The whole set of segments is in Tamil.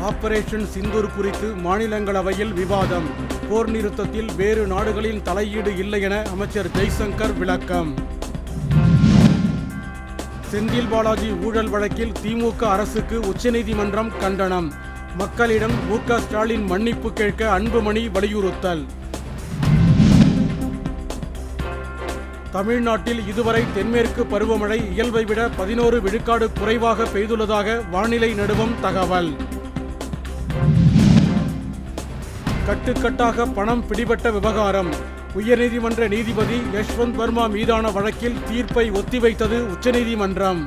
ஆபரேஷன் சிந்தூர் குறித்து மாநிலங்களவையில் விவாதம். போர் நிறுத்தத்தில் வேறு நாடுகளின் தலையீடு இல்லை என அமைச்சர் ஜெய்சங்கர் விளக்கம். செந்தில் பாலாஜி ஊழல் வழக்கில் திமுக அரசுக்கு உச்சநீதிமன்றம் கண்டனம். மக்களிடம் மு.க. ஸ்டாலின் மன்னிப்பு கேட்க அன்புமணி வலியுறுத்தல். தமிழ்நாட்டில் இதுவரை தென்மேற்கு பருவமழை இயல்பை விட 11 விழுக்காடு குறைவாக பெய்துள்ளதாக வானிலை நடுவம் தகவல். கட்டுக்கட்டாக பணம் பிடிபட்ட விவகாரம். உயர்நீதிமன்ற நீதிபதி யஷ்வந்த் வர்மா மீதான வழக்கில் தீர்ப்பை ஒத்திவைத்தது உச்சநீதிமன்றம்.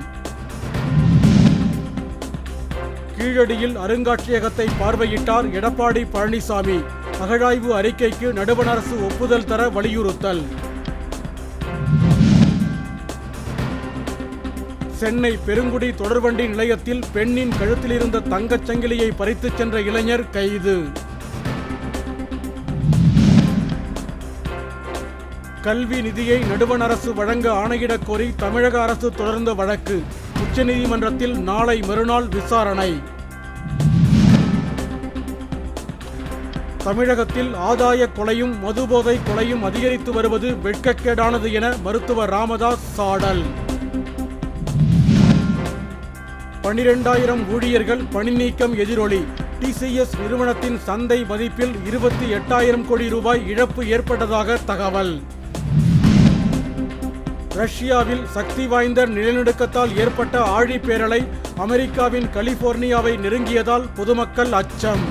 கீழடியில் அருங்காட்சியகத்தை பார்வையிட்டார் எடப்பாடி பழனிசாமி. அகழாய்வு அறிக்கைக்கு நடுவண் அரசு ஒப்புதல் தர வலியுறுத்தல். சென்னை பெருங்குடி தொடர்வண்டி நிலையத்தில் பெண்ணின் கழுத்தில் இருந்த தங்கச் சங்கிலியை பறித்துச் சென்ற இளைஞர் கைது. கல்வி நிதியை நடுவண் அரசு வழங்க ஆணையிடக் கோரி தமிழக அரசு தொடர்ந்த வழக்கு. உச்சநீதிமன்றத்தில் நாளை மறுநாள் விசாரணை. தமிழகத்தில் ஆதாய கொலையும் மதுபோதை கொலையும் அதிகரித்து வருவது வெட்கக்கேடானது என மருத்துவர் ராமதாஸ் சாடல். 12,000 ஊழியர்கள் பணி நீக்கம் எதிரொலி. TCS நிறுவனத்தின் சந்தை மதிப்பில் 28,000 கோடி ரூபாய் இழப்பு ஏற்பட்டதாக தகவல். ரஷ்யாவில் சக்தி வாய்ந்த நிலநடுக்கத்தால் ஏற்பட்ட ஆழிப்பேரலை அமெரிக்காவின் கலிபோர்னியாவை நெருங்கியதால் பொதுமக்கள் அச்சம்.